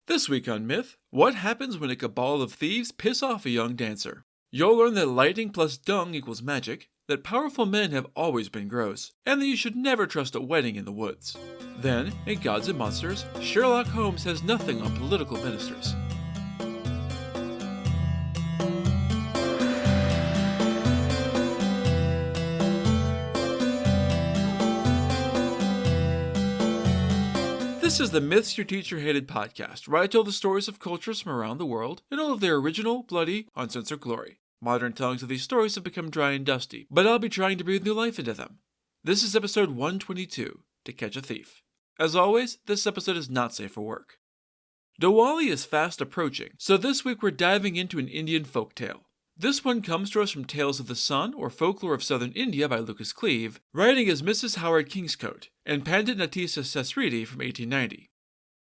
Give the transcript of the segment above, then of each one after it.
This week on Myth, what happens when a cabal of thieves piss off a young dancer? You'll learn that lighting plus dung equals magic, that powerful men have always been gross, and that you should never trust a wedding in the woods. Then, in Gods and Monsters, Sherlock Holmes has nothing on political ministers. This is the Myths Your Teacher Hated podcast, where I tell the stories of cultures from around the world in all of their original, bloody, uncensored glory. Modern tellings of these stories have become dry and dusty, but I'll be trying to breathe new life into them. This is episode 122, To Catch a Thief. As always, this episode is not safe for work. Diwali is fast approaching, so this week we're diving into an Indian folktale. This one comes to us from Tales of the Sun, or Folklore of Southern India by Lucas Cleave, writing as Mrs. Howard Kingscote, and Pandit Natisa Sesridi from 1890.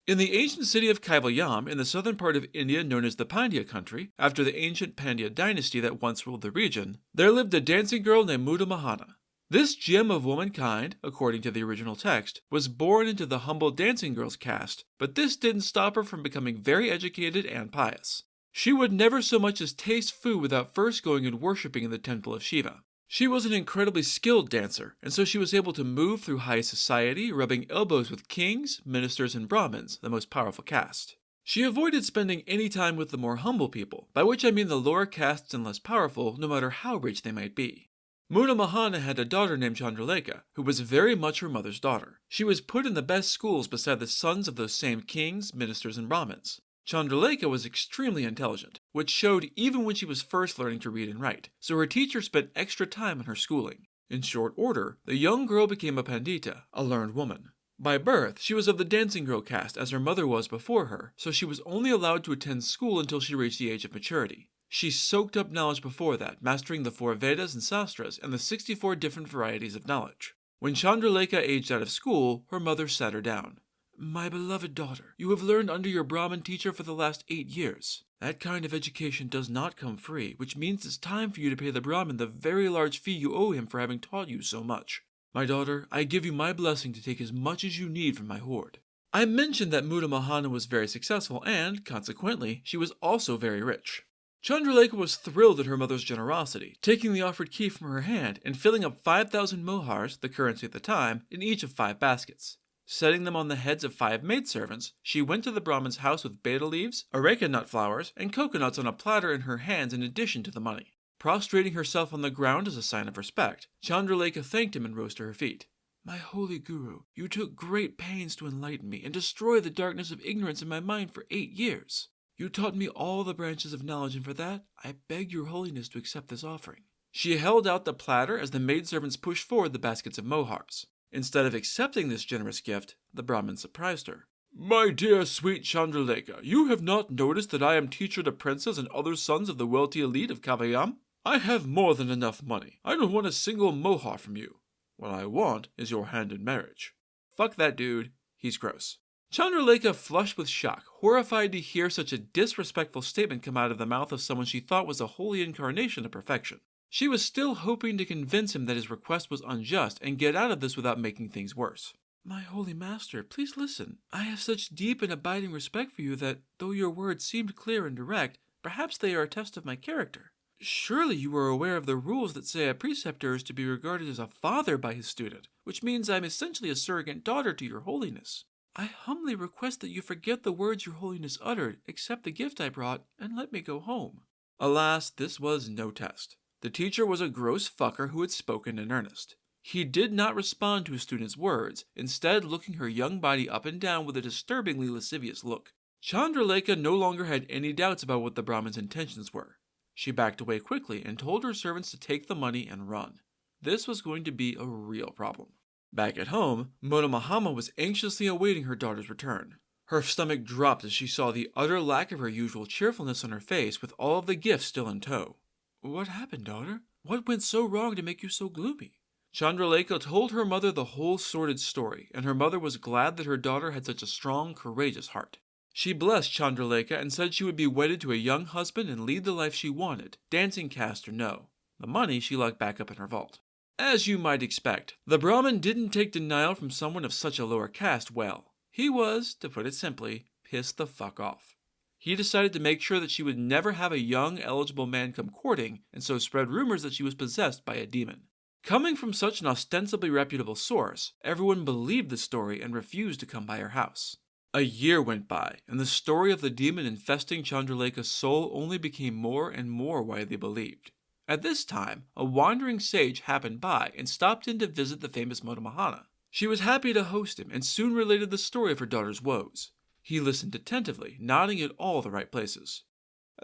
In the ancient city of Kaivalyam, in the southern part of India known as the Pandya country, after the ancient Pandya dynasty that once ruled the region, there lived a dancing girl named Muda Mahana. This gem of womankind, according to the original text, was born into the humble dancing girl's caste, but this didn't stop her from becoming very educated and pious. She would never so much as taste food without first going and worshipping in the temple of Shiva. She was an incredibly skilled dancer, and so she was able to move through high society, rubbing elbows with kings, ministers, and Brahmins, the most powerful caste. She avoided spending any time with the more humble people, by which I mean the lower castes and less powerful, no matter how rich they might be. Muda Mahana had a daughter named Chandralekha, who was very much her mother's daughter. She was put in the best schools beside the sons of those same kings, ministers, and Brahmins. Chandralekha was extremely intelligent, which showed even when she was first learning to read and write, so her teacher spent extra time on her schooling. In short order, the young girl became a pandita, a learned woman. By birth, she was of the dancing girl caste as her mother was before her, so she was only allowed to attend school until she reached the age of maturity. She soaked up knowledge before that, mastering the 4 Vedas and Sastras and the 64 different varieties of knowledge. When Chandralekha aged out of school, her mother sat her down. "My beloved daughter, you have learned under your Brahmin teacher for the last 8 years. That kind of education does not come free, which means it's time for you to pay the Brahmin the very large fee you owe him for having taught you so much. My daughter, I give you my blessing to take as much as you need from my hoard." I mentioned that Muda Mahana was very successful and, consequently, she was also very rich. Chandralekha was thrilled at her mother's generosity, taking the offered key from her hand and filling up 5,000 mohars, the currency at the time, in each of 5 baskets. Setting them on the heads of 5 maidservants, she went to the Brahmin's house with beta leaves, areca nut flowers, and coconuts on a platter in her hands in addition to the money. Prostrating herself on the ground as a sign of respect, Chandralekha thanked him and rose to her feet. "My holy guru, you took great pains to enlighten me and destroy the darkness of ignorance in my mind for 8 years. You taught me all the branches of knowledge, and for that, I beg your holiness to accept this offering." She held out the platter as the maidservants pushed forward the baskets of mohars. Instead of accepting this generous gift, the Brahmin surprised her. "My dear sweet Chandralekha, you have not noticed that I am teacher to princes and other sons of the wealthy elite of Kavayam? I have more than enough money. I don't want a single mohar from you. What I want is your hand in marriage." Fuck that dude. He's gross. Chandralekha flushed with shock, horrified to hear such a disrespectful statement come out of the mouth of someone she thought was a holy incarnation of perfection. She was still hoping to convince him that his request was unjust and get out of this without making things worse. "My holy master, please listen. I have such deep and abiding respect for you that, though your words seemed clear and direct, perhaps they are a test of my character. Surely you are aware of the rules that say a preceptor is to be regarded as a father by his student, which means I am essentially a surrogate daughter to your holiness. I humbly request that you forget the words your holiness uttered, accept the gift I brought, and let me go home." Alas, this was no test. The teacher was a gross fucker who had spoken in earnest. He did not respond to his student's words, instead looking her young body up and down with a disturbingly lascivious look. Chandralekha no longer had any doubts about what the Brahmin's intentions were. She backed away quickly and told her servants to take the money and run. This was going to be a real problem. Back at home, Muda Mahana was anxiously awaiting her daughter's return. Her stomach dropped as she saw the utter lack of her usual cheerfulness on her face with all of the gifts still in tow. "What happened, daughter? What went so wrong to make you so gloomy?" Chandralekha told her mother the whole sordid story, and her mother was glad that her daughter had such a strong, courageous heart. She blessed Chandralekha and said she would be wedded to a young husband and lead the life she wanted, dancing caste or no. The money she locked back up in her vault. As you might expect, the Brahmin didn't take denial from someone of such a lower caste well. He was, to put it simply, pissed the fuck off. He decided to make sure that she would never have a young, eligible man come courting, and so spread rumors that she was possessed by a demon. Coming from such an ostensibly reputable source, everyone believed the story and refused to come by her house. A year went by, and the story of the demon infesting Chandraleka's soul only became more and more widely believed. At this time, a wandering sage happened by and stopped in to visit the famous Motomahana. She was happy to host him and soon related the story of her daughter's woes. He listened attentively, nodding at all the right places.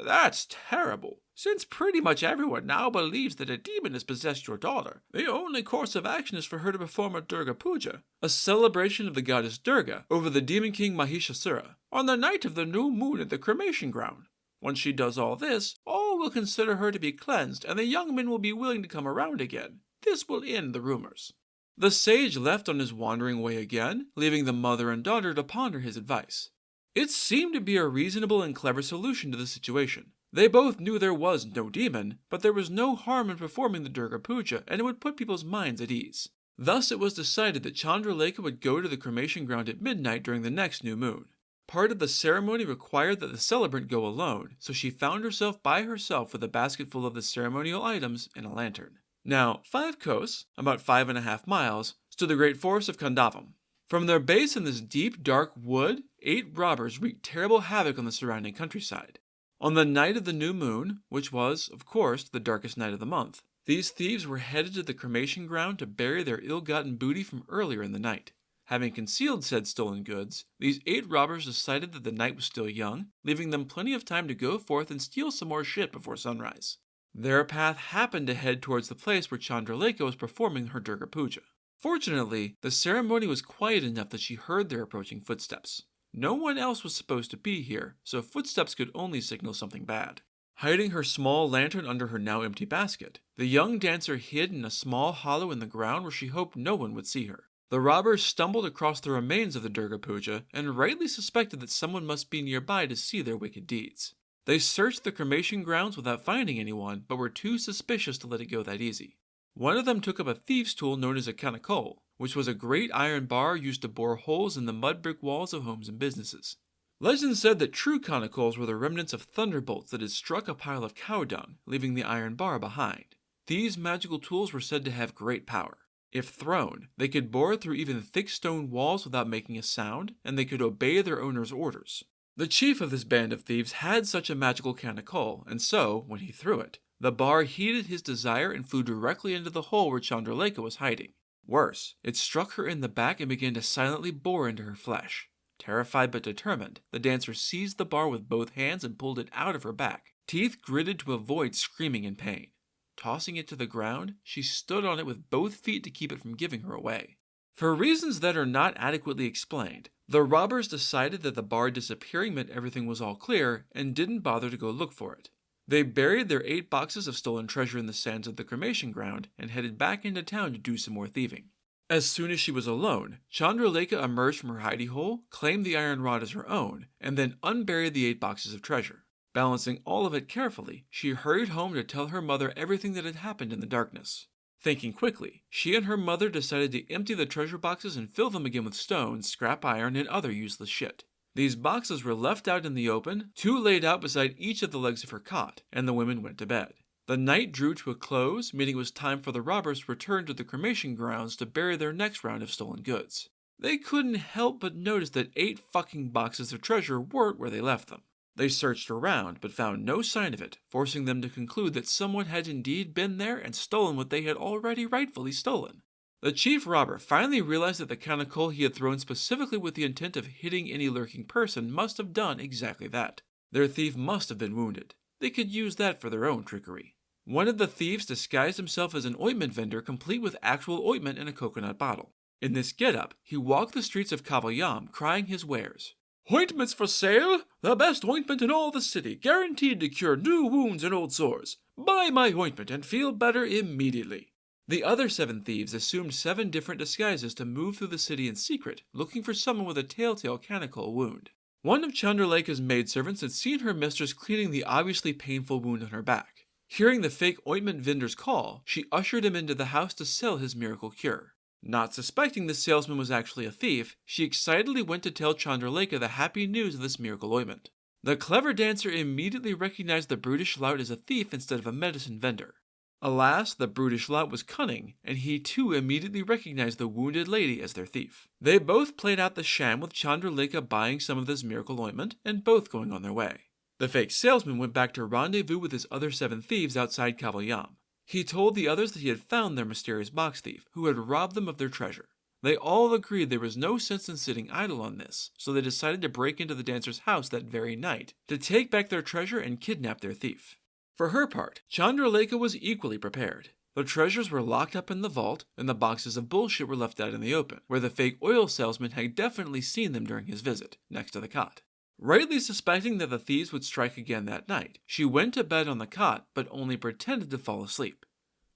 "That's terrible. Since pretty much everyone now believes that a demon has possessed your daughter, the only course of action is for her to perform a Durga Puja, a celebration of the goddess Durga over the demon king Mahishasura, on the night of the new moon at the cremation ground. Once she does all this, all will consider her to be cleansed, and the young men will be willing to come around again. This will end the rumors." The sage left on his wandering way again, leaving the mother and daughter to ponder his advice. It seemed to be a reasonable and clever solution to the situation. They both knew there was no demon, but there was no harm in performing the Durga Puja, and it would put people's minds at ease. Thus it was decided that Chandraleka would go to the cremation ground at midnight during the next new moon. Part of the ceremony required that the celebrant go alone, so she found herself by herself with a basket full of the ceremonial items and a lantern. Now, 5 kos, about 5.5 miles, stood the great forest of Kandavam. From their base in this deep, dark wood, 8 robbers wreaked terrible havoc on the surrounding countryside. On the night of the new moon, which was, of course, the darkest night of the month, these thieves were headed to the cremation ground to bury their ill-gotten booty from earlier in the night. Having concealed said stolen goods, these 8 robbers decided that the night was still young, leaving them plenty of time to go forth and steal some more shit before sunrise. Their path happened to head towards the place where Chandraleka was performing her Durga Puja. Fortunately, the ceremony was quiet enough that she heard their approaching footsteps. No one else was supposed to be here, so footsteps could only signal something bad. Hiding her small lantern under her now empty basket, the young dancer hid in a small hollow in the ground where she hoped no one would see her. The robbers stumbled across the remains of the Durga Puja and rightly suspected that someone must be nearby to see their wicked deeds. They searched the cremation grounds without finding anyone, but were too suspicious to let it go that easy. One of them took up a thief's tool known as a canacole, which was a great iron bar used to bore holes in the mud brick walls of homes and businesses. Legend said that true canacoles were the remnants of thunderbolts that had struck a pile of cow dung, leaving the iron bar behind. These magical tools were said to have great power. If thrown, they could bore through even thick stone walls without making a sound, and they could obey their owner's orders. The chief of this band of thieves had such a magical canacole, and so, when he threw it, the bar heeded his desire and flew directly into the hole where Chandraleka was hiding. Worse, it struck her in the back and began to silently bore into her flesh. Terrified but determined, the dancer seized the bar with both hands and pulled it out of her back, teeth gritted to avoid screaming in pain. Tossing it to the ground, she stood on it with both feet to keep it from giving her away. For reasons that are not adequately explained, the robbers decided that the bar disappearing meant everything was all clear and didn't bother to go look for it. They buried their 8 boxes of stolen treasure in the sands of the cremation ground and headed back into town to do some more thieving. As soon as she was alone, Chandraleka emerged from her hidey hole, claimed the iron rod as her own, and then unburied the 8 boxes of treasure. Balancing all of it carefully, she hurried home to tell her mother everything that had happened in the darkness. Thinking quickly, she and her mother decided to empty the treasure boxes and fill them again with stones, scrap iron, and other useless shit. These boxes were left out in the open, 2 laid out beside each of the legs of her cot, and the women went to bed. The night drew to a close, meaning it was time for the robbers to return to the cremation grounds to bury their next round of stolen goods. They couldn't help but notice that 8 fucking boxes of treasure weren't where they left them. They searched around, but found no sign of it, forcing them to conclude that someone had indeed been there and stolen what they had already rightfully stolen. The chief robber finally realized that the canacole he had thrown specifically with the intent of hitting any lurking person must have done exactly that. Their thief must have been wounded. They could use that for their own trickery. One of the thieves disguised himself as an ointment vendor complete with actual ointment in a coconut bottle. In this getup, he walked the streets of Kavalyam crying his wares. "Ointments for sale? The best ointment in all the city, guaranteed to cure new wounds and old sores. Buy my ointment and feel better immediately." The other 7 thieves assumed 7 different disguises to move through the city in secret, looking for someone with a telltale canacole wound. One of Chandraleka's maidservants had seen her mistress cleaning the obviously painful wound on her back. Hearing the fake ointment vendor's call, she ushered him into the house to sell his miracle cure. Not suspecting the salesman was actually a thief, she excitedly went to tell Chandralekha the happy news of this miracle ointment. The clever dancer immediately recognized the brutish lout as a thief instead of a medicine vendor. Alas, the brutish lout was cunning, and he too immediately recognized the wounded lady as their thief. They both played out the sham with Chandralekha buying some of this miracle ointment, and both going on their way. The fake salesman went back to rendezvous with his other 7 thieves outside Cabal. He told the others that he had found their mysterious box thief, who had robbed them of their treasure. They all agreed there was no sense in sitting idle on this, so they decided to break into the dancer's house that very night to take back their treasure and kidnap their thief. For her part, Chandralekha was equally prepared. The treasures were locked up in the vault, and the boxes of bullshit were left out in the open, where the fake oil salesman had definitely seen them during his visit, next to the cot. Rightly suspecting that the thieves would strike again that night, she went to bed on the cot, but only pretended to fall asleep.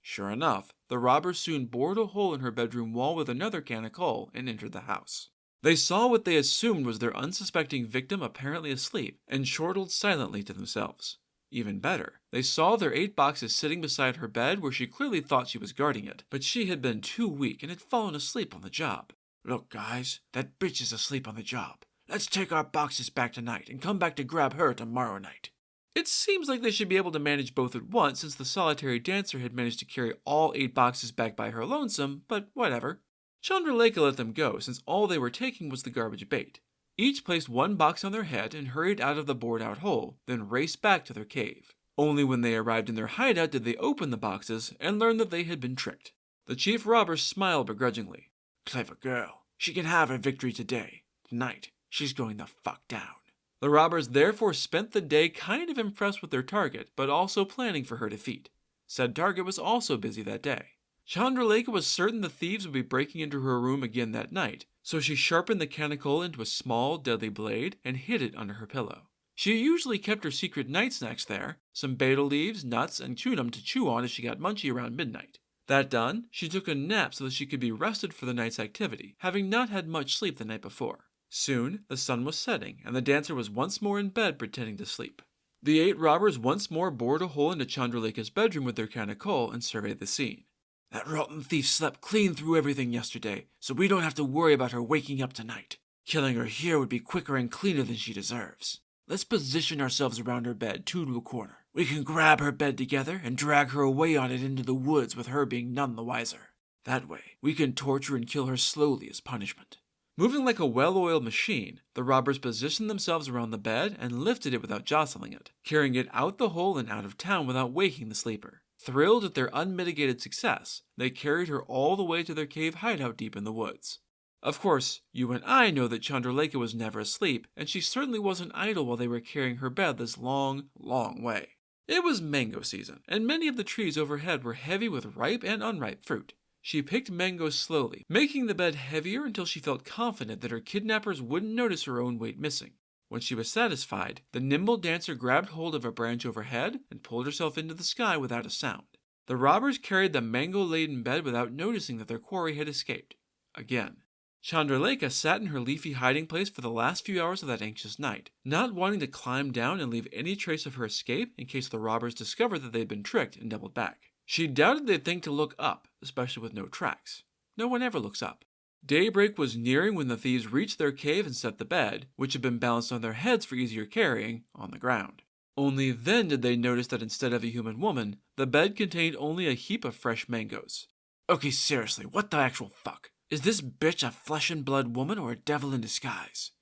Sure enough, the robbers soon bored a hole in her bedroom wall with another can of coal and entered the house. They saw what they assumed was their unsuspecting victim apparently asleep, and chortled silently to themselves. Even better, they saw their 8 boxes sitting beside her bed where she clearly thought she was guarding it, but she had been too weak and had fallen asleep on the job. "Look, guys, that bitch is asleep on the job. Let's take our boxes back tonight and come back to grab her tomorrow night." It seems like they should be able to manage both at once since the solitary dancer had managed to carry all 8 boxes back by her lonesome, but whatever. Chandralekha let them go since all they were taking was the garbage bait. Each placed 1 box on their head and hurried out of the bored-out hole, then raced back to their cave. Only when they arrived in their hideout did they open the boxes and learn that they had been tricked. The chief robber smiled begrudgingly. "Clever girl. She can have her victory today. Tonight, she's going the fuck down." The robbers therefore spent the day kind of impressed with their target, but also planning for her defeat. Said target was also busy that day. Chandralekha was certain the thieves would be breaking into her room again that night, so she sharpened the can of coal into a small, deadly blade and hid it under her pillow. She usually kept her secret night snacks there, some betel leaves, nuts, and chewing to chew on if she got munchy around midnight. That done, she took a nap so that she could be rested for the night's activity, having not had much sleep the night before. Soon, the sun was setting, and the dancer was once more in bed pretending to sleep. The 8 robbers once more bored a hole into Chandralekha's bedroom with their can of coal and surveyed the scene. "That rotten thief slept clean through everything yesterday, so we don't have to worry about her waking up tonight. Killing her here would be quicker and cleaner than she deserves. Let's position ourselves around her bed, 2 to a corner. We can grab her bed together and drag her away on it into the woods with her being none the wiser. That way, we can torture and kill her slowly as punishment." Moving like a well-oiled machine, the robbers positioned themselves around the bed and lifted it without jostling it, carrying it out the hole and out of town without waking the sleeper. Thrilled at their unmitigated success, they carried her all the way to their cave hideout deep in the woods. Of course, you and I know that Chandralekha was never asleep, and she certainly wasn't idle while they were carrying her bed this long, long way. It was mango season, and many of the trees overhead were heavy with ripe and unripe fruit. She picked mangoes slowly, making the bed heavier until she felt confident that her kidnappers wouldn't notice her own weight missing. When she was satisfied, the nimble dancer grabbed hold of a branch overhead and pulled herself into the sky without a sound. The robbers carried the mango-laden bed without noticing that their quarry had escaped. Again. Chandralekha sat in her leafy hiding place for the last few hours of that anxious night, not wanting to climb down and leave any trace of her escape in case the robbers discovered that they'd been tricked and doubled back. She doubted they'd think to look up, especially with no tracks. No one ever looks up. Daybreak was nearing when the thieves reached their cave and set the bed, which had been balanced on their heads for easier carrying, on the ground. Only then did they notice that instead of a human woman, the bed contained only a heap of fresh mangoes. "Okay, seriously, what the actual fuck? Is this bitch a flesh and blood woman or a devil in disguise?"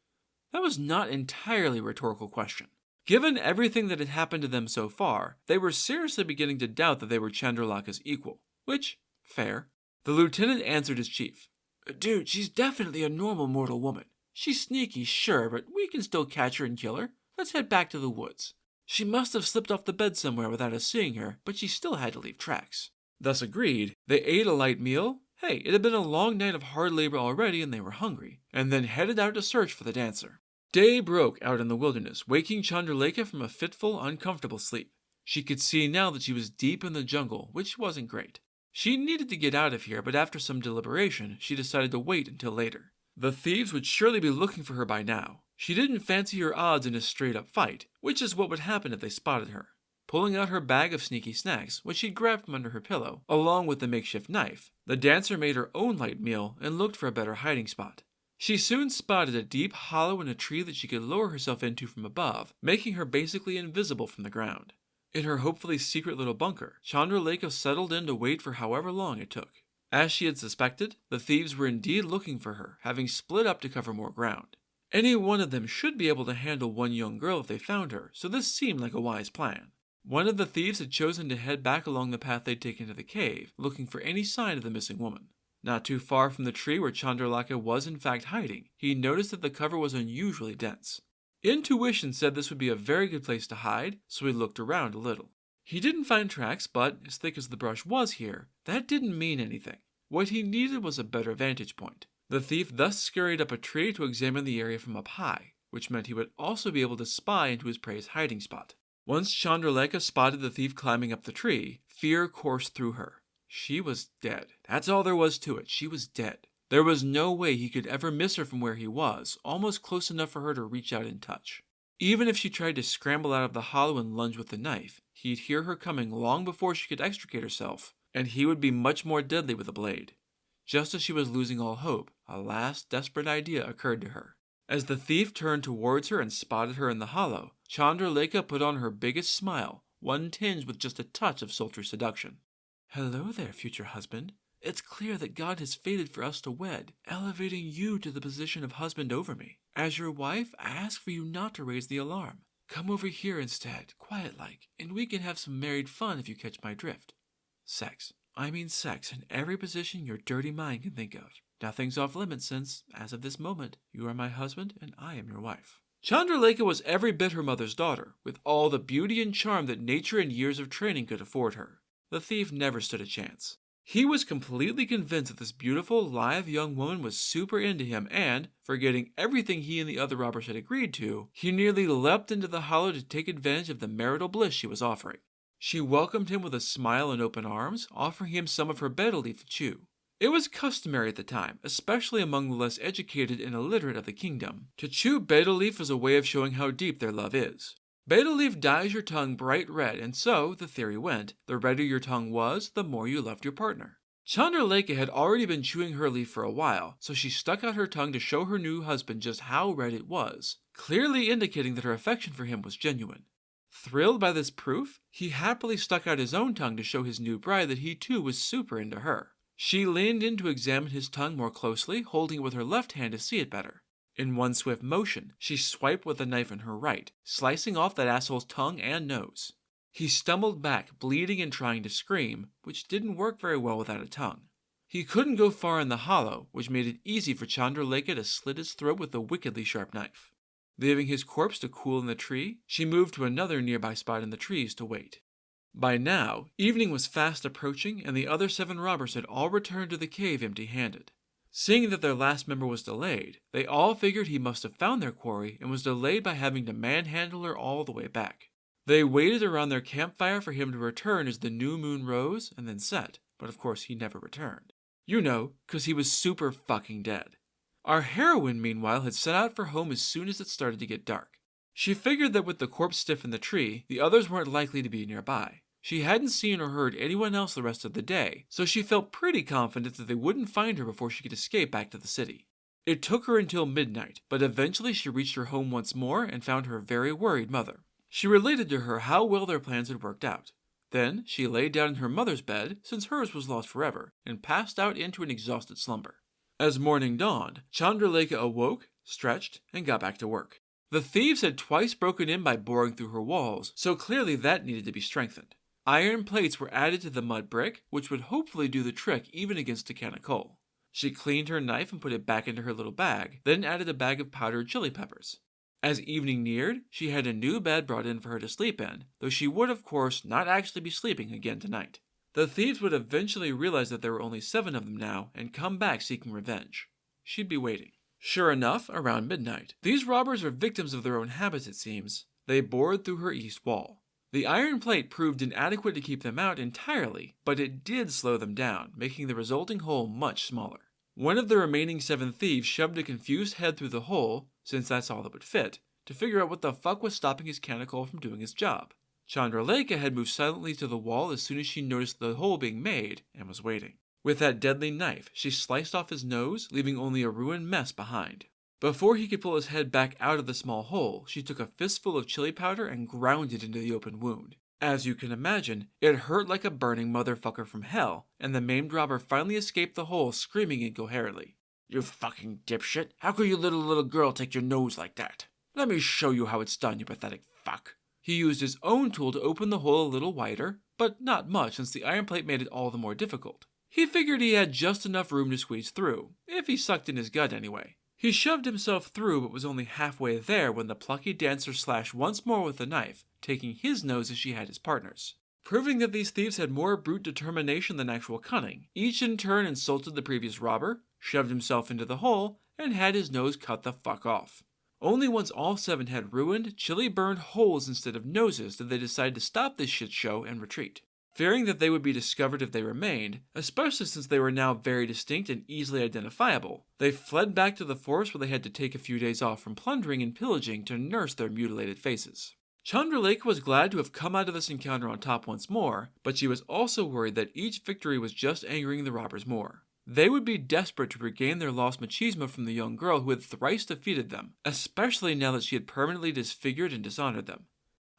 That was not entirely a rhetorical question. Given everything that had happened to them so far, they were seriously beginning to doubt that they were Chandralekha's equal. Which, fair. The lieutenant answered his chief. "Dude, she's definitely a normal mortal woman. She's sneaky, sure, but we can still catch her and kill her. Let's head back to the woods. She must have slipped off the bed somewhere without us seeing her, but she still had to leave tracks." Thus agreed, they ate a light meal. Hey, it had been a long night of hard labor already and they were hungry, and then headed out to search for the dancer. Day broke out in the wilderness, waking Chandralekha from a fitful, uncomfortable sleep. She could see now that she was deep in the jungle, which wasn't great. She needed to get out of here, but after some deliberation, she decided to wait until later. The thieves would surely be looking for her by now. She didn't fancy her odds in a straight-up fight, which is what would happen if they spotted her. pulling out her bag of sneaky snacks, which she'd grabbed from under her pillow, along with the makeshift knife. The dancer made her own light meal and looked for a better hiding spot. She soon spotted a deep hollow in a tree that she could lower herself into from above, making her basically invisible from the ground. In her hopefully secret little bunker, Chandralekha settled in to wait for however long it took. As she had suspected, the thieves were indeed looking for her, having split up to cover more ground. Any one of them should be able to handle one young girl if they found her, so this seemed like a wise plan. One of the thieves had chosen to head back along the path they'd taken to the cave, looking for any sign of the missing woman. Not too far from the tree where Chandralekha was in fact hiding, he noticed that the cover was unusually dense. Intuition said this would be a very good place to hide, so he looked around a little. He didn't find tracks, but as thick as the brush was here, that didn't mean anything. What he needed was a better vantage point. The thief thus scurried up a tree to examine the area from up high, which meant he would also be able to spy into his prey's hiding spot. Once Chandralekha spotted the thief climbing up the tree, fear coursed through her. She was dead. That's all there was to it. She was dead. There was no way he could ever miss her from where he was, almost close enough for her to reach out and touch. Even if she tried to scramble out of the hollow and lunge with the knife, he'd hear her coming long before she could extricate herself, and he would be much more deadly with a blade. Just as she was losing all hope, a last desperate idea occurred to her. As the thief turned towards her and spotted her in the hollow, Chandralekha put on her biggest smile, one tinged with just a touch of sultry seduction. "Hello there, future husband. It's clear that God has fated for us to wed, elevating you to the position of husband over me. As your wife, I ask for you not to raise the alarm. Come over here instead, quiet-like, and we can have some married fun if you catch my drift. Sex. I mean sex in every position your dirty mind can think of. Nothing's off limits since, as of this moment, you are my husband and I am your wife." Chandralekha was every bit her mother's daughter, with all the beauty and charm that nature and years of training could afford her. The thief never stood a chance. He was completely convinced that this beautiful, live young woman was super into him and, forgetting everything he and the other robbers had agreed to, he nearly leapt into the hollow to take advantage of the marital bliss she was offering. She welcomed him with a smile and open arms, offering him some of her betel leaf to chew. It was customary at the time, especially among the less educated and illiterate of the kingdom, to chew betel leaf as a way of showing how deep their love is. Betel leaf dyes your tongue bright red, and so, the theory went, the redder your tongue was, the more you loved your partner. Chandralekha had already been chewing her leaf for a while, so she stuck out her tongue to show her new husband just how red it was, clearly indicating that her affection for him was genuine. Thrilled by this proof, he happily stuck out his own tongue to show his new bride that he too was super into her. She leaned in to examine his tongue more closely, holding it with her left hand to see it better. In one swift motion, she swiped with the knife in her right, slicing off that asshole's tongue and nose. He stumbled back, bleeding and trying to scream, which didn't work very well without a tongue. He couldn't go far in the hollow, which made it easy for Chandralekha to slit his throat with a wickedly sharp knife. Leaving his corpse to cool in the tree, she moved to another nearby spot in the trees to wait. By now, evening was fast approaching, and the other 7 robbers had all returned to the cave empty-handed. Seeing that their last member was delayed, they all figured he must have found their quarry and was delayed by having to manhandle her all the way back. They waited around their campfire for him to return as the new moon rose and then set, but of course he never returned. You know, 'cause he was super fucking dead. Our heroine, meanwhile, had set out for home as soon as it started to get dark. She figured that with the corpse stiff in the tree, the others weren't likely to be nearby. She hadn't seen or heard anyone else the rest of the day, so she felt pretty confident that they wouldn't find her before she could escape back to the city. It took her until midnight, but eventually she reached her home once more and found her very worried mother. She related to her how well their plans had worked out. Then she lay down in her mother's bed, since hers was lost forever, and passed out into an exhausted slumber. As morning dawned, Chandralekha awoke, stretched, and got back to work. The thieves had twice broken in by boring through her walls, so clearly that needed to be strengthened. Iron plates were added to the mud brick, which would hopefully do the trick even against a can of coal. She cleaned her knife and put it back into her little bag, then added a bag of powdered chili peppers. As evening neared, she had a new bed brought in for her to sleep in, though she would, of course, not actually be sleeping again tonight. The thieves would eventually realize that there were only 7 of them now and come back seeking revenge. She'd be waiting. Sure enough, around midnight, these robbers are victims of their own habits, it seems. They bored through her east wall. The iron plate proved inadequate to keep them out entirely, but it did slow them down, making the resulting hole much smaller. One of the remaining 7 thieves shoved a confused head through the hole, since that's all that would fit, to figure out what the fuck was stopping his can of coal from doing his job. Chandralekha had moved silently to the wall as soon as she noticed the hole being made and was waiting. With that deadly knife, she sliced off his nose, leaving only a ruined mess behind. Before he could pull his head back out of the small hole, she took a fistful of chili powder and ground it into the open wound. As you can imagine, it hurt like a burning motherfucker from hell, and the maimed robber finally escaped the hole, screaming incoherently. "You fucking dipshit! How could your little girl take your nose like that? Let me show you how it's done, you pathetic fuck." He used his own tool to open the hole a little wider, but not much since the iron plate made it all the more difficult. He figured he had just enough room to squeeze through, if he sucked in his gut anyway. He shoved himself through but was only halfway there when the plucky dancer slashed once more with the knife, taking his nose as she had his partner's. Proving that these thieves had more brute determination than actual cunning, each in turn insulted the previous robber, shoved himself into the hole, and had his nose cut the fuck off. Only once all 7 had ruined, chili-burned holes instead of noses did they decide to stop this shit show and retreat. Fearing that they would be discovered if they remained, especially since they were now very distinct and easily identifiable, they fled back to the forest where they had to take a few days off from plundering and pillaging to nurse their mutilated faces. Chandralekha was glad to have come out of this encounter on top once more, but she was also worried that each victory was just angering the robbers more. They would be desperate to regain their lost machismo from the young girl who had thrice defeated them, especially now that she had permanently disfigured and dishonored them.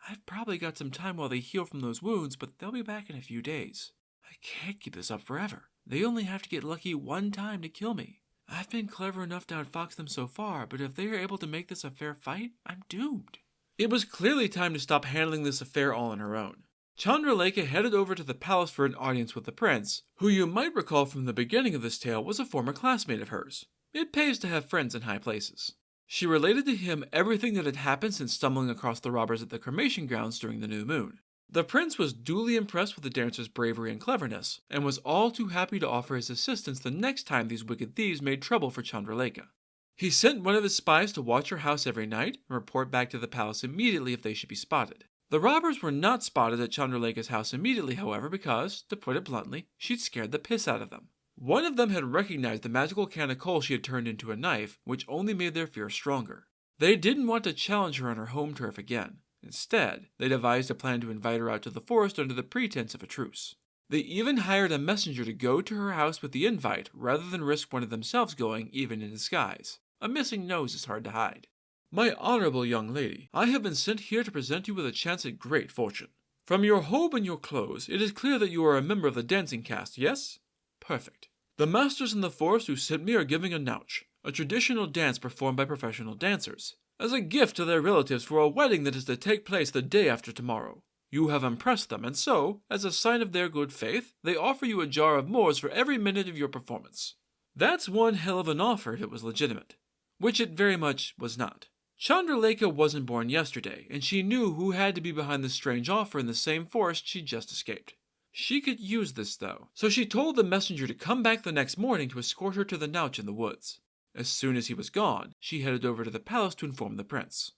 "I've probably got some time while they heal from those wounds, but they'll be back in a few days. I can't keep this up forever. They only have to get lucky one time to kill me. I've been clever enough to outfox them so far, but if they are able to make this a fair fight, I'm doomed." It was clearly time to stop handling this affair all on her own. Chandralekha headed over to the palace for an audience with the prince, who you might recall from the beginning of this tale was a former classmate of hers. It pays to have friends in high places. She related to him everything that had happened since stumbling across the robbers at the cremation grounds during the new moon. The prince was duly impressed with the dancer's bravery and cleverness, and was all too happy to offer his assistance the next time these wicked thieves made trouble for Chandralekha. He sent one of his spies to watch her house every night and report back to the palace immediately if they should be spotted. The robbers were not spotted at Chandralekha's house immediately, however, because, to put it bluntly, she'd scared the piss out of them. One of them had recognized the magical can of coal she had turned into a knife, which only made their fear stronger. They didn't want to challenge her on her home turf again. Instead, they devised a plan to invite her out to the forest under the pretense of a truce. They even hired a messenger to go to her house with the invite, rather than risk one of themselves going, even in disguise. A missing nose is hard to hide. "My honorable young lady, I have been sent here to present you with a chance at great fortune. From your robe and your clothes, it is clear that you are a member of the dancing caste, yes? Perfect. The masters in the forest who sent me are giving a nouch, a traditional dance performed by professional dancers, as a gift to their relatives for a wedding that is to take place the day after tomorrow. You have impressed them, and so, as a sign of their good faith, they offer you a jar of Moors for every minute of your performance. That's one hell of an offer if it was legitimate, which it very much was not. Chandralekha wasn't born yesterday, and she knew who had to be behind this strange offer in the same forest she'd just escaped. She could use this, though, so she told the messenger to come back the next morning to escort her to the Nouch in the woods. As soon as he was gone, she headed over to the palace to inform the prince.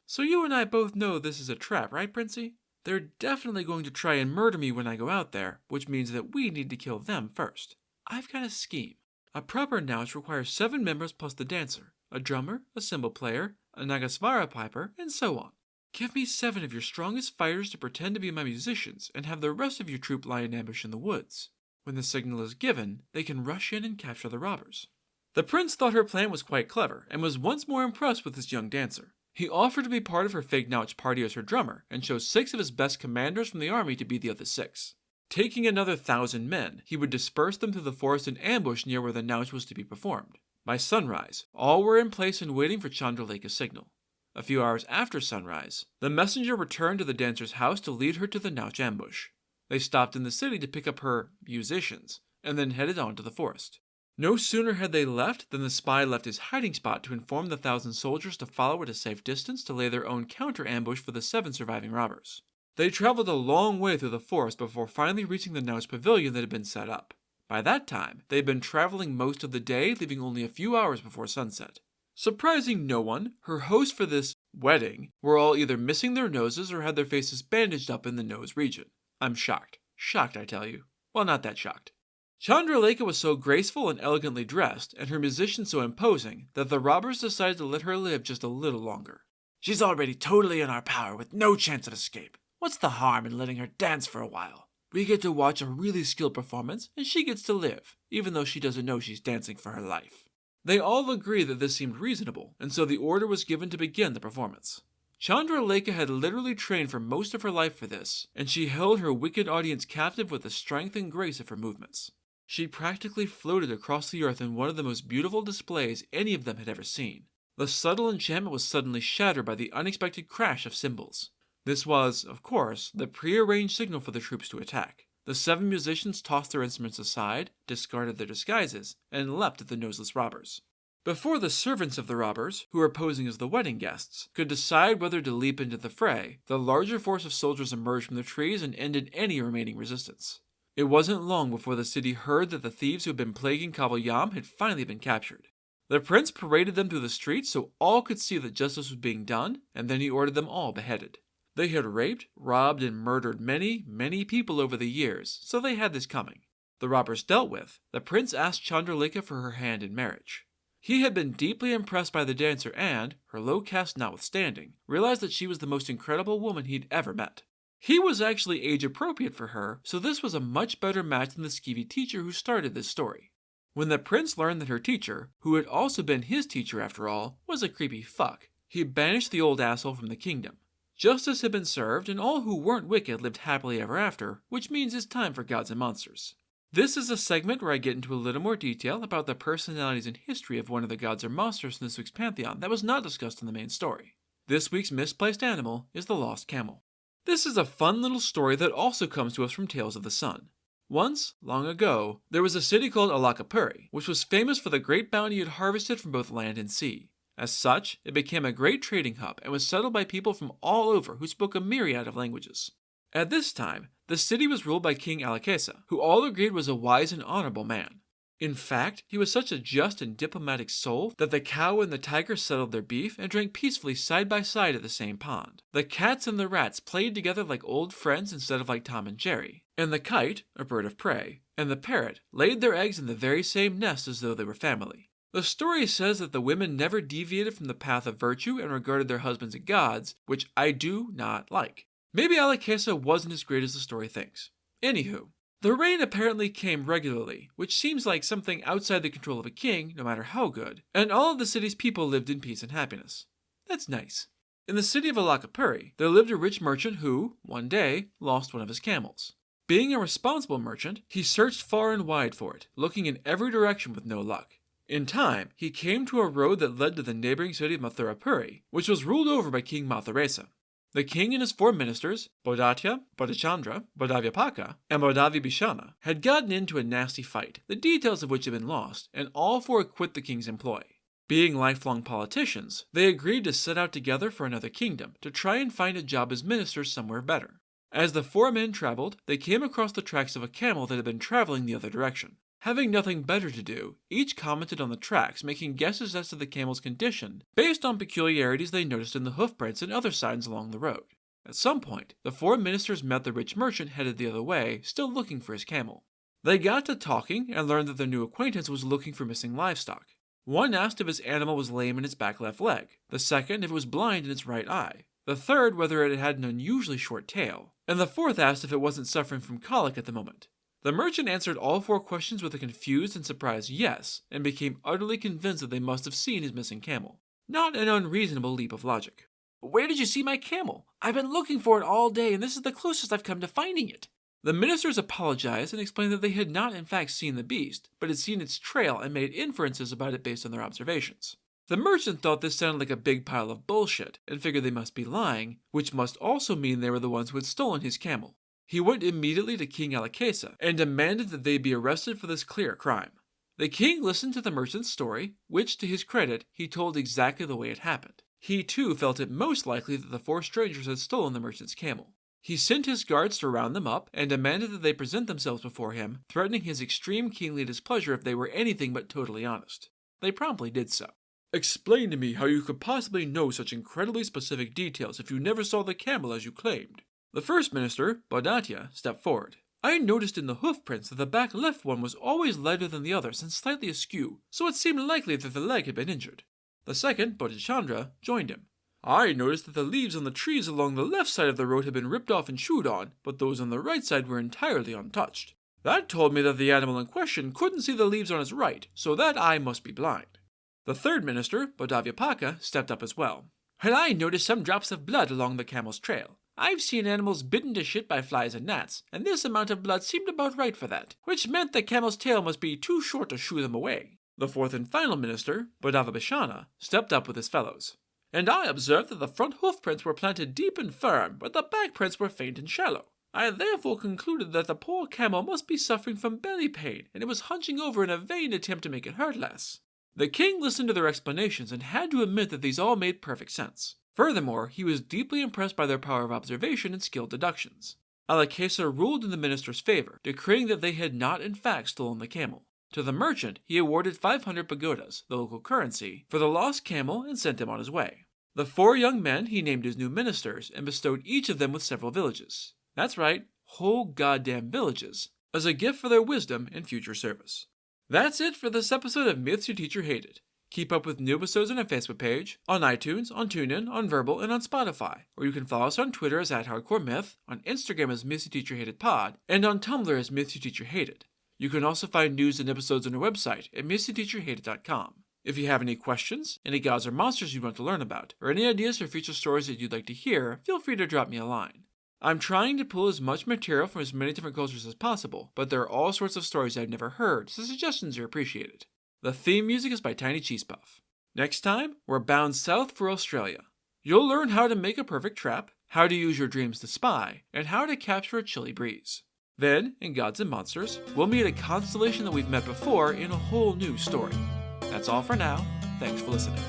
"So you and I both know this is a trap, right, Princey? They're definitely going to try and murder me when I go out there, which means that we need to kill them first. I've got a scheme. A proper Nouch requires 7 members plus the dancer, a drummer, a cymbal player, a Nagasvara piper, and so on. Give me 7 of your strongest fighters to pretend to be my musicians, and have the rest of your troop lie in ambush in the woods. When the signal is given, they can rush in and capture the robbers." The prince thought her plan was quite clever, and was once more impressed with this young dancer. He offered to be part of her fake Nouch party as her drummer, and chose 6 of his best commanders from the army to be the other 6. Taking another 1,000 men, he would disperse them through the forest in ambush near where the Nouch was to be performed. By sunrise, all were in place and waiting for Chandralekha's signal. A few hours after sunrise, the messenger returned to the dancer's house to lead her to the Nouch ambush. They stopped in the city to pick up her musicians, and then headed on to the forest. No sooner had they left than the spy left his hiding spot to inform the 1,000 soldiers to follow at a safe distance to lay their own counter-ambush for the 7 surviving robbers. They traveled a long way through the forest before finally reaching the Nouch pavilion that had been set up. By that time, they had been traveling most of the day, leaving only a few hours before sunset. Surprising no one, her hosts for this wedding were all either missing their noses or had their faces bandaged up in the nose region. I'm shocked. Shocked, I tell you. Well, not that shocked. Chandralekha was so graceful and elegantly dressed, and her musicians so imposing, that the robbers decided to let her live just a little longer. "She's already totally in our power, with no chance of escape. What's the harm in letting her dance for a while? We get to watch a really skilled performance, and she gets to live, even though she doesn't know she's dancing for her life." They all agreed that this seemed reasonable, and so the order was given to begin the performance. Chandralekha had literally trained for most of her life for this, and she held her wicked audience captive with the strength and grace of her movements. She practically floated across the earth in one of the most beautiful displays any of them had ever seen. The subtle enchantment was suddenly shattered by the unexpected crash of cymbals. This was, of course, the prearranged signal for the troops to attack. The 7 musicians tossed their instruments aside, discarded their disguises, and leapt at the noseless robbers. Before the servants of the robbers, who were posing as the wedding guests, could decide whether to leap into the fray, the larger force of soldiers emerged from the trees and ended any remaining resistance. It wasn't long before the city heard that the thieves who had been plaguing Kabul Yam had finally been captured. The prince paraded them through the streets so all could see that justice was being done, and then he ordered them all beheaded. They had raped, robbed, and murdered many, many people over the years, so they had this coming. The robbers dealt with, the prince asked Chandralekha for her hand in marriage. He had been deeply impressed by the dancer and, her low caste notwithstanding, realized that she was the most incredible woman he'd ever met. He was actually age-appropriate for her, so this was a much better match than the skeevy teacher who started this story. When the prince learned that her teacher, who had also been his teacher after all, was a creepy fuck, he banished the old asshole from the kingdom. Justice had been served, and all who weren't wicked lived happily ever after, which means it's time for Gods and Monsters. This is a segment where I get into a little more detail about the personalities and history of one of the gods or monsters in this week's pantheon that was not discussed in the main story. This week's misplaced animal is the lost camel. This is a fun little story that also comes to us from Tales of the Sun. Once, long ago, there was a city called Alakapuri, which was famous for the great bounty it harvested from both land and sea. As such, it became a great trading hub and was settled by people from all over who spoke a myriad of languages. At this time, the city was ruled by King Alakesa, who all agreed was a wise and honorable man. In fact, he was such a just and diplomatic soul that the cow and the tiger settled their beef and drank peacefully side by side at the same pond. The cats and the rats played together like old friends instead of like Tom and Jerry. And the kite, a bird of prey, and the parrot laid their eggs in the very same nest as though they were family. The story says that the women never deviated from the path of virtue and regarded their husbands as gods, which I do not like. Maybe Alakesa wasn't as great as the story thinks. Anywho, the rain apparently came regularly, which seems like something outside the control of a king, no matter how good, and all of the city's people lived in peace and happiness. That's nice. In the city of Alakapuri, there lived a rich merchant who, one day, lost one of his camels. Being a responsible merchant, he searched far and wide for it, looking in every direction with no luck. In time, he came to a road that led to the neighboring city of Mathurapuri, which was ruled over by King Matharesa. The king and his 4 ministers, Bodhatya, Bodhichandra, Bodhavyapaka, and Bodhavibhishana, had gotten into a nasty fight, the details of which had been lost, and all 4 quit the king's employ. Being lifelong politicians, they agreed to set out together for another kingdom to try and find a job as ministers somewhere better. As the 4 men traveled, they came across the tracks of a camel that had been traveling the other direction. Having nothing better to do, each commented on the tracks, making guesses as to the camel's condition based on peculiarities they noticed in the hoofprints and other signs along the road. At some point, the 4 ministers met the rich merchant headed the other way, still looking for his camel. They got to talking and learned that their new acquaintance was looking for missing livestock. One asked if his animal was lame in its back left leg, the second if it was blind in its right eye, the third whether it had an unusually short tail, and the fourth asked if it wasn't suffering from colic at the moment. The merchant answered all 4 questions with a confused and surprised yes, and became utterly convinced that they must have seen his missing camel. Not an unreasonable leap of logic. "Where did you see my camel? I've been looking for it all day, and this is the closest I've come to finding it." The ministers apologized and explained that they had not in fact seen the beast, but had seen its trail and made inferences about it based on their observations. The merchant thought this sounded like a big pile of bullshit, and figured they must be lying, which must also mean they were the ones who had stolen his camel. He went immediately to King Alakesa and demanded that they be arrested for this clear crime. The king listened to the merchant's story, which, to his credit, he told exactly the way it happened. He too felt it most likely that the 4 strangers had stolen the merchant's camel. He sent his guards to round them up and demanded that they present themselves before him, threatening his extreme kingly displeasure if they were anything but totally honest. They promptly did so. "Explain to me how you could possibly know such incredibly specific details if you never saw the camel as you claimed." The first minister, Bodhatya, stepped forward. "I noticed in the hoofprints that the back left one was always lighter than the others and slightly askew, so it seemed likely that the leg had been injured." The second, Bodhichandra, joined him. I noticed that the leaves on the trees along the left side of the road had been ripped off and chewed on, but those on the right side were entirely untouched. That told me that the animal in question couldn't see the leaves on his right, so that eye must be blind. The third minister, Bodavyapaka, stepped up as well. And I noticed some drops of blood along the camel's trail. I've seen animals bitten to shit by flies and gnats, and this amount of blood seemed about right for that, which meant the camel's tail must be too short to shoo them away. The fourth and final minister, Bodavabhishana, stepped up with his fellows. And I observed that the front hoof prints were planted deep and firm, but the back prints were faint and shallow. I therefore concluded that the poor camel must be suffering from belly pain, and it was hunching over in a vain attempt to make it hurt less. The king listened to their explanations and had to admit that these all made perfect sense. Furthermore, he was deeply impressed by their power of observation and skilled deductions. Alakesa ruled in the minister's favor, decreeing that they had not in fact stolen the camel. To the merchant, he awarded 500 pagodas, the local currency, for the lost camel and sent him on his way. The 4 young men he named as new ministers and bestowed each of them with several villages. That's right, whole goddamn villages, as a gift for their wisdom and future service. That's it for this episode of Myths Your Teacher Hated. Keep up with new episodes on our Facebook page, on iTunes, on TuneIn, on Verbal, and on Spotify. Or you can follow us on Twitter as @HardcoreMyth, on Instagram as Myths Your Teacher Hated Pod, and on Tumblr as Myths Your Teacher Hated. You can also find news and episodes on our website at mythsyourteacherhated.com. If you have any questions, any gods or monsters you want to learn about, or any ideas for future stories that you'd like to hear, feel free to drop me a line. I'm trying to pull as much material from as many different cultures as possible, but there are all sorts of stories I've never heard, so suggestions are appreciated. The theme music is by Tiny Cheese Puff. Next time, we're bound south for Australia. You'll learn how to make a perfect trap, how to use your dreams to spy, and how to capture a chilly breeze. Then, in Gods and Monsters, we'll meet a constellation that we've met before in a whole new story. That's all for now. Thanks for listening.